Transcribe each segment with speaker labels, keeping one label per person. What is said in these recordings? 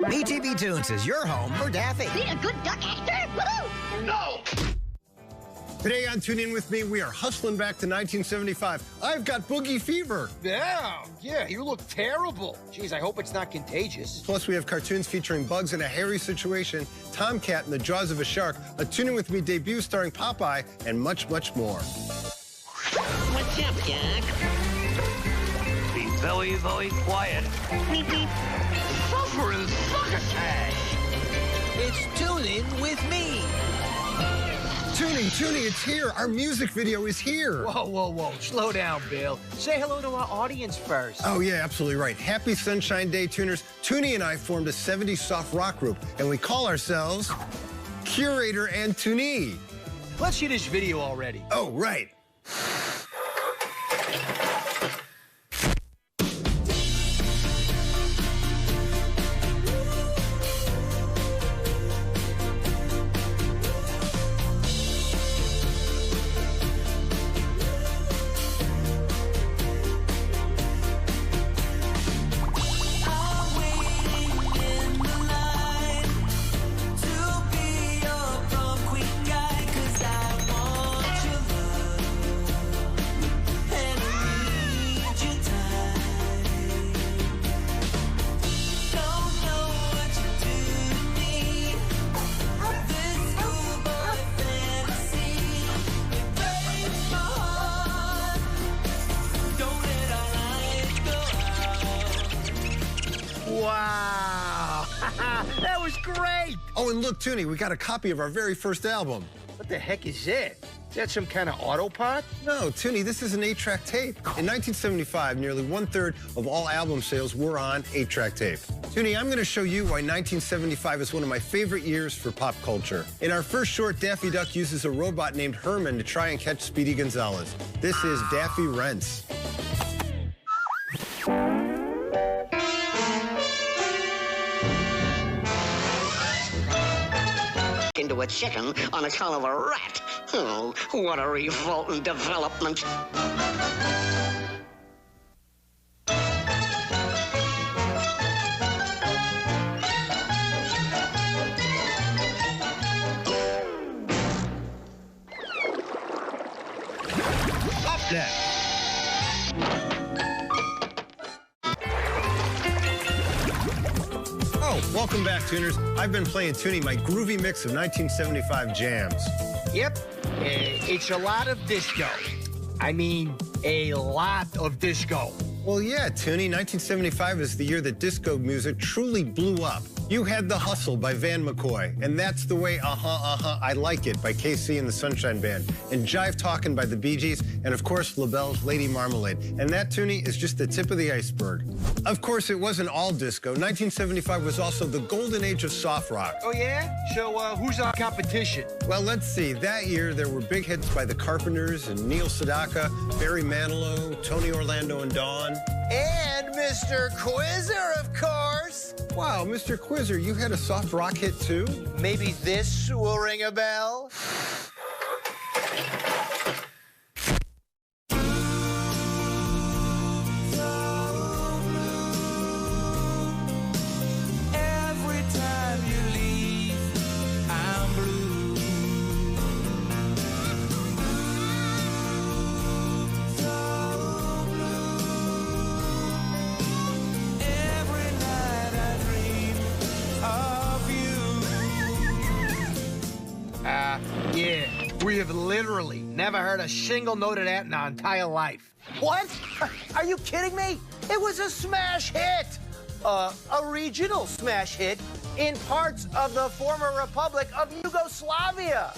Speaker 1: MeTV Toons is your home for Daffy.
Speaker 2: Need a good duck actor? Woohoo!
Speaker 3: No! Today on Toon In With Me, we are hustling back to 1975. I've got boogie fever.
Speaker 4: Yeah, you look terrible. Jeez, I hope it's not contagious.
Speaker 3: Plus, we have cartoons featuring bugs in a hairy situation, Tomcat in the jaws of a shark, a Toon In With Me debut starring Popeye, and much, much more.
Speaker 5: What's up, Doc?
Speaker 6: Be very, very quiet.
Speaker 5: Beep, beep.
Speaker 6: Suffering succotash.
Speaker 1: It's Toon In With Me.
Speaker 3: Toony, it's here. Our music video is here.
Speaker 4: Whoa. Slow down, Bill. Say hello to our audience first.
Speaker 3: Oh, yeah, absolutely right. Happy Sunshine Day, Tuners. Toony and I formed a 70s soft rock group, and we call ourselves Curator and Toony.
Speaker 4: Let's see this video already.
Speaker 3: Oh, right.
Speaker 4: Wow, that was great.
Speaker 3: Oh, and look, Toony, we got a copy of our very first album.
Speaker 4: What the heck is that? Is that some kind of Autopod?
Speaker 3: No, Toony, this is an 8-track tape. In 1975, nearly 1/3 of all album sales were on 8-track tape. Toony, I'm going to show you why 1975 is one of my favorite years for pop culture. In our first short, Daffy Duck uses a robot named Herman to try and catch Speedy Gonzales. This is Daffy Rents.
Speaker 5: Into a chicken on account of a rat. Oh, what a revolting development.
Speaker 3: Up next. Welcome back, Tuners. I've been playing Toony, my groovy mix of 1975 jams.
Speaker 4: Yep, it's a lot of disco. I mean, a lot of disco.
Speaker 3: Well, yeah, Toony, 1975 is the year that disco music truly blew up. You had The Hustle by Van McCoy, and That's the Way, I Like It by KC and the Sunshine Band, and Jive Talkin' by the Bee Gees, and of course, LaBelle's Lady Marmalade. And that, Toony, is just the tip of the iceberg. Of course, it wasn't all disco. 1975 was also the golden age of soft rock.
Speaker 4: Oh, yeah? So, who's our competition?
Speaker 3: Well, let's see. That year, there were big hits by the Carpenters and Neil Sedaka, Barry Manilow, Tony Orlando and Dawn.
Speaker 4: And Mr. Quizzer, of course.
Speaker 3: Wow, Mr. Quizzer, you had a soft rock hit, too?
Speaker 4: Maybe this will ring a bell? Yeah, we have literally never heard a single note of that in our entire life. What? Are you kidding me? It was a smash hit. A regional smash hit in parts of the former Republic of Yugoslavia.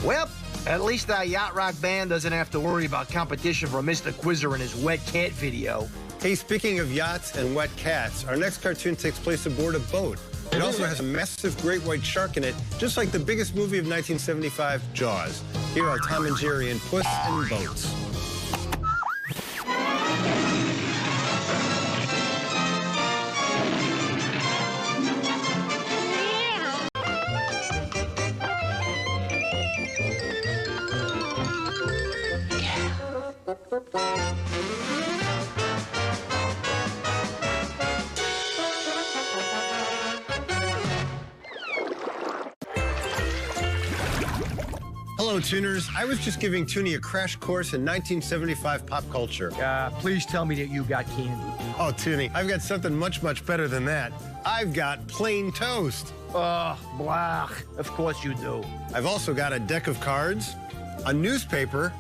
Speaker 4: Well, at least our yacht rock band doesn't have to worry about competition from Mr. Quizzer and his wet cat video.
Speaker 3: Hey, speaking of yachts and wet cats, our next cartoon takes place aboard a boat. It also has a massive great white shark in it, just like the biggest movie of 1975, Jaws. Here are Tom and Jerry in Puss in Boats. Hello, tuners. I was just giving Toony a crash course in 1975 pop culture.
Speaker 4: Please tell me that you got candy.
Speaker 3: Oh, Toony, I've got something much, much better than that. I've got plain toast.
Speaker 4: Oh, blah. Of course you do.
Speaker 3: I've also got a deck of cards, a newspaper,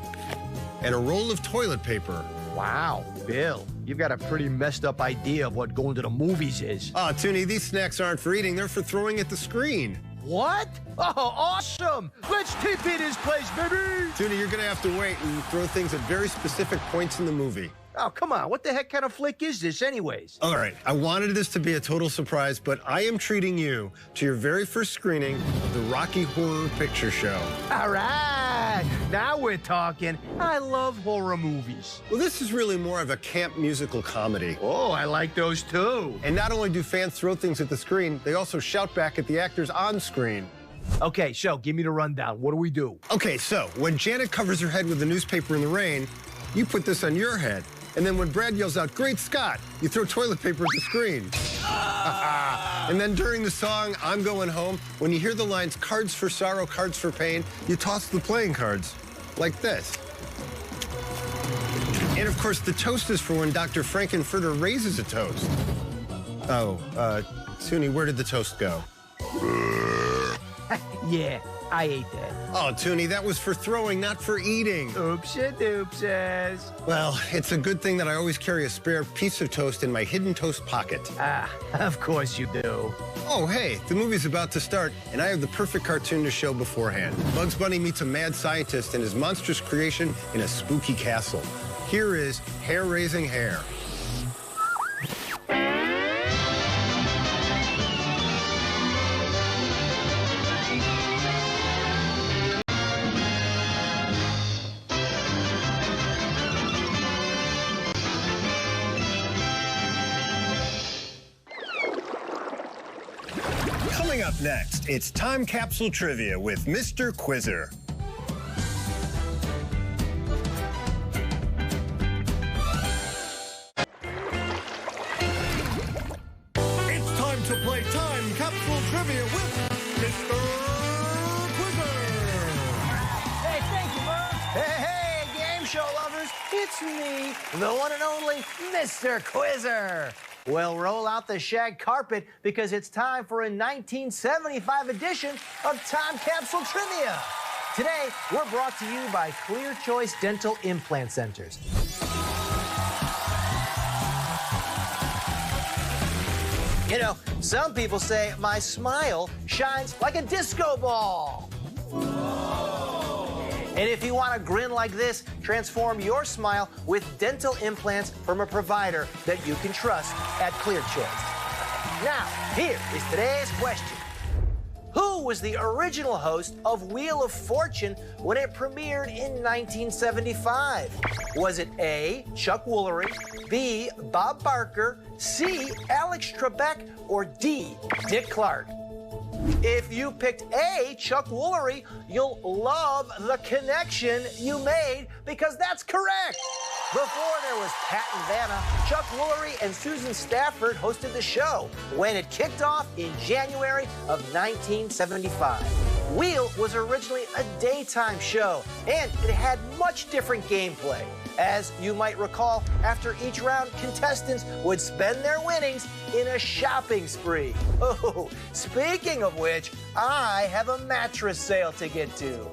Speaker 3: and a roll of toilet paper.
Speaker 4: Wow, Bill, you've got a pretty messed up idea of what going to the movies is.
Speaker 3: Oh, Toony, these snacks aren't for eating. They're for throwing at the screen.
Speaker 4: What? Oh, awesome! Let's TP this place, baby!
Speaker 3: Toony, you're going to have to wait and throw things at very specific points in the movie.
Speaker 4: Oh, come on. What the heck kind of flick is this anyways?
Speaker 3: All right, I wanted this to be a total surprise, but I am treating you to your very first screening of the Rocky Horror Picture Show.
Speaker 4: All right, now we're talking. I love horror movies.
Speaker 3: Well, this is really more of a camp musical comedy.
Speaker 4: Oh, I like those too.
Speaker 3: And not only do fans throw things at the screen, they also shout back at the actors on screen.
Speaker 4: Okay, so give me the rundown. What do we do?
Speaker 3: Okay, so when Janet covers her head with a newspaper in the rain, you put this on your head. And then when Brad yells out, "Great Scott," you throw toilet paper at the screen. And then during the song, "I'm Going Home," when you hear the lines, "Cards for sorrow, cards for pain," you toss the playing cards like this. And of course, the toast is for when Dr. Frankenfurter raises a toast. Oh, Toony, where did the toast go?
Speaker 4: Yeah, I ate that.
Speaker 3: Oh, Toony, that was for throwing, not for eating.
Speaker 4: Oopsie-doopsies.
Speaker 3: Well, it's a good thing that I always carry a spare piece of toast in my hidden toast pocket.
Speaker 4: Of course you do.
Speaker 3: Oh, hey, the movie's about to start, and I have the perfect cartoon to show beforehand. Bugs Bunny meets a mad scientist and his monstrous creation in a spooky castle. Here is Hair-Raising Hair. Coming up next, it's Time Capsule Trivia with Mr. Quizzer. It's time to play Time Capsule Trivia with Mr. Quizzer.
Speaker 4: Hey, thank you, Mom. Hey, game show lovers. It's me, the one and only Mr. Quizzer. Well, roll out the shag carpet because it's time for a 1975 edition of Time Capsule Trivia. Today, we're brought to you by Clear Choice Dental Implant Centers. You know, some people say my smile shines like a disco ball. And if you want to grin like this, transform your smile with dental implants from a provider that you can trust at Clear Choice. Now, here is today's question. Who was the original host of Wheel of Fortune when it premiered in 1975? Was it A, Chuck Woolery, B, Bob Barker, C, Alex Trebek, or D, Dick Clark? If you picked A, Chuck Woolery, you'll love the connection you made because that's correct. Before there was Pat and Vanna, Chuck Woolery and Susan Stafford hosted the show when it kicked off in January of 1975. Wheel was originally a daytime show, and it had much different gameplay. As you might recall, after each round, contestants would spend their winnings in a shopping spree. Oh, speaking of which, I have a mattress sale to get to.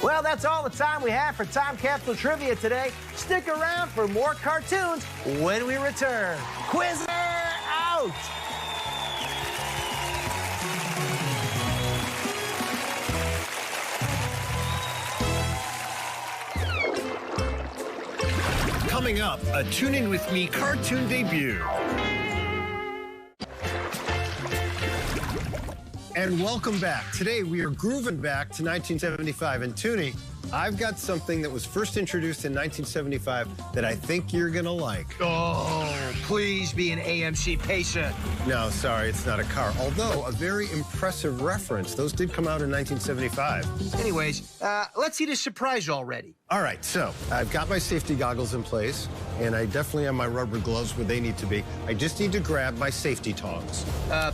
Speaker 4: Well, that's all the time we have for Time Capsule Trivia today. Stick around for more cartoons when we return. Quizzer out!
Speaker 3: Coming up, a Toon In With Me cartoon debut. And welcome back. Today we are grooving back to 1975. And Toony, I've got something that was first introduced in 1975 that I think you're gonna like.
Speaker 4: Oh, please be an AMC Pacer.
Speaker 3: No, sorry, it's not a car. Although a very impressive reference. Those did come out in 1975.
Speaker 4: Anyways, let's see the surprise already.
Speaker 3: All right, so I've got my safety goggles in place, and I definitely have my rubber gloves where they need to be. I just need to grab my safety tongs.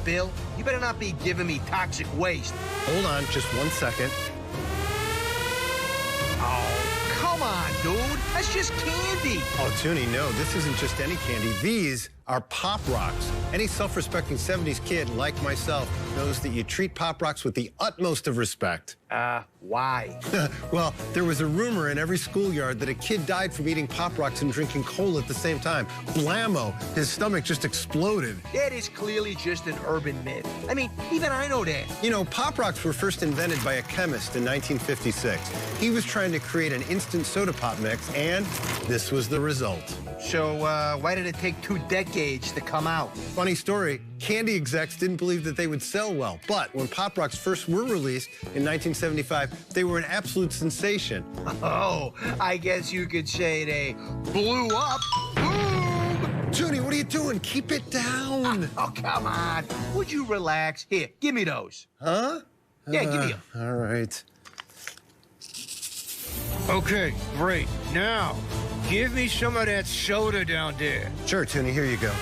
Speaker 4: Bill, you better not be giving me toxic waste.
Speaker 3: Hold on, just 1 second.
Speaker 4: Oh, come on, dude. That's just candy.
Speaker 3: Oh, Toony, no, this isn't just any candy. These are Pop Rocks. Any self-respecting 70s kid like myself knows that you treat Pop Rocks with the utmost of respect.
Speaker 4: Why?
Speaker 3: Well, there was a rumor in every schoolyard that a kid died from eating Pop Rocks and drinking cola at the same time. Blammo! His stomach just exploded.
Speaker 4: That is clearly just an urban myth. I mean, even I know that.
Speaker 3: You know, Pop Rocks were first invented by a chemist in 1956. He was trying to create an instant soda pop mix, and this was the result.
Speaker 4: So, why did it take 2 decades to come out?
Speaker 3: Funny story, candy execs didn't believe that they would sell well, but when Pop Rocks first were released in 1975, they were an absolute sensation.
Speaker 4: Oh, I guess you could say they blew up. Boom!
Speaker 3: Toony, what are you doing? Keep it down.
Speaker 4: Oh, come on. Would you relax? Here, give me those.
Speaker 3: Huh?
Speaker 4: Yeah, give me them.
Speaker 3: All right.
Speaker 7: Okay, great. Now, give me some of that soda down there.
Speaker 3: Sure, Toony, here you go.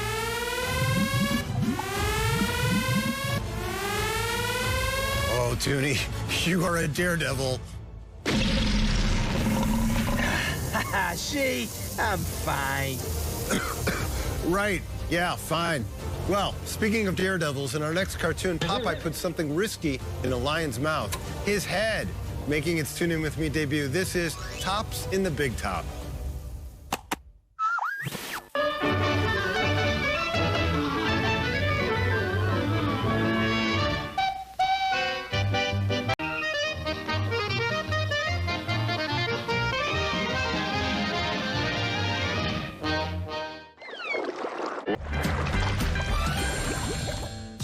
Speaker 3: Oh, Toony, you are a daredevil.
Speaker 4: See, I'm fine.
Speaker 3: Right, yeah, fine. Well, speaking of daredevils, in our next cartoon, Popeye puts something risky in a lion's mouth. His head. Making its Toon In With Me debut, this is Tops in the Big Top.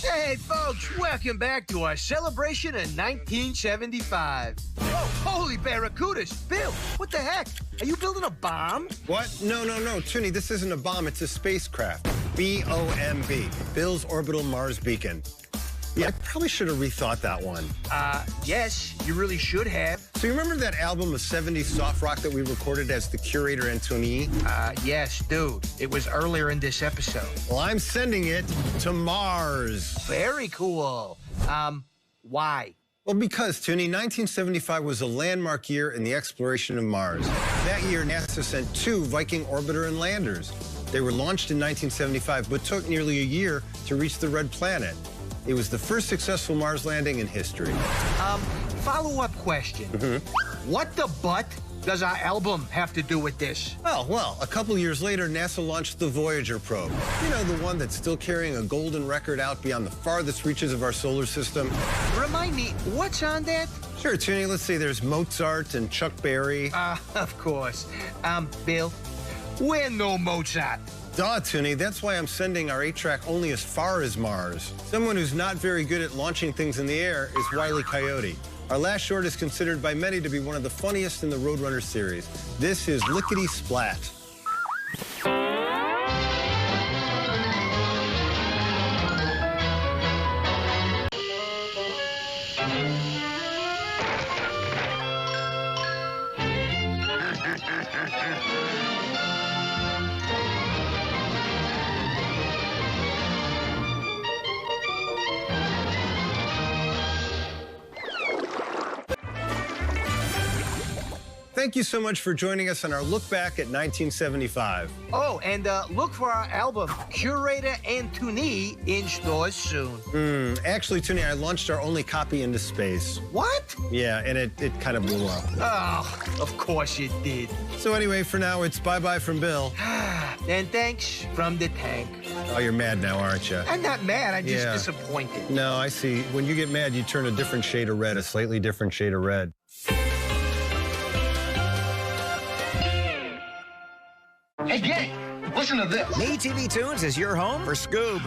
Speaker 4: Hey, folks, welcome back to our celebration in 1975. Oh, holy barracudas. Bill, what the heck? Are you building a bomb?
Speaker 3: What? No, Toony, this isn't a bomb, it's a spacecraft. B-O-M-B, Bill's Orbital Mars Beacon. Yeah, I probably should have rethought that one.
Speaker 4: Yes, you really should have.
Speaker 3: So you remember that album of 70s soft rock that we recorded as the Curator and Toony?
Speaker 4: Yes, dude. It was earlier in this episode.
Speaker 3: Well, I'm sending it to Mars.
Speaker 4: Very cool. Why?
Speaker 3: Well, because, Toony, 1975 was a landmark year in the exploration of Mars. That year, NASA sent 2 Viking orbiter and landers. They were launched in 1975, but took nearly a year to reach the Red Planet. It was the first successful Mars landing in history.
Speaker 4: Follow-up question. What the butt does our album have to do with this?
Speaker 3: Well, a couple years later, NASA launched the Voyager probe. You know, the one that's still carrying a golden record out beyond the farthest reaches of our solar system.
Speaker 4: Remind me, what's on that?
Speaker 3: Sure, Toony, let's see, there's Mozart and Chuck Berry.
Speaker 4: Of course. Bill, we're no Mozart.
Speaker 3: Duh, Toony, that's why I'm sending our 8-track only as far as Mars. Someone who's not very good at launching things in the air is Wile E. Coyote. Our last short is considered by many to be one of the funniest in the Roadrunner series. This is Lickety Splat. Thank you so much for joining us on our look back at 1975.
Speaker 4: Oh, and look for our album, Curator and Toony, in stores soon.
Speaker 3: Actually, Toony, I launched our only copy into space.
Speaker 4: What?
Speaker 3: Yeah, and it kind of blew up.
Speaker 4: Oh, of course it did.
Speaker 3: So anyway, for now, it's bye-bye from Bill.
Speaker 4: And thanks from the tank.
Speaker 3: Oh, you're mad now, aren't you?
Speaker 4: I'm not mad, I'm just
Speaker 3: Yeah.
Speaker 4: disappointed.
Speaker 3: No, I see. When you get mad, you turn a different shade of red, a slightly different shade of red.
Speaker 1: Hey, gang, listen to this. MeTV Toons is your home for Scoob.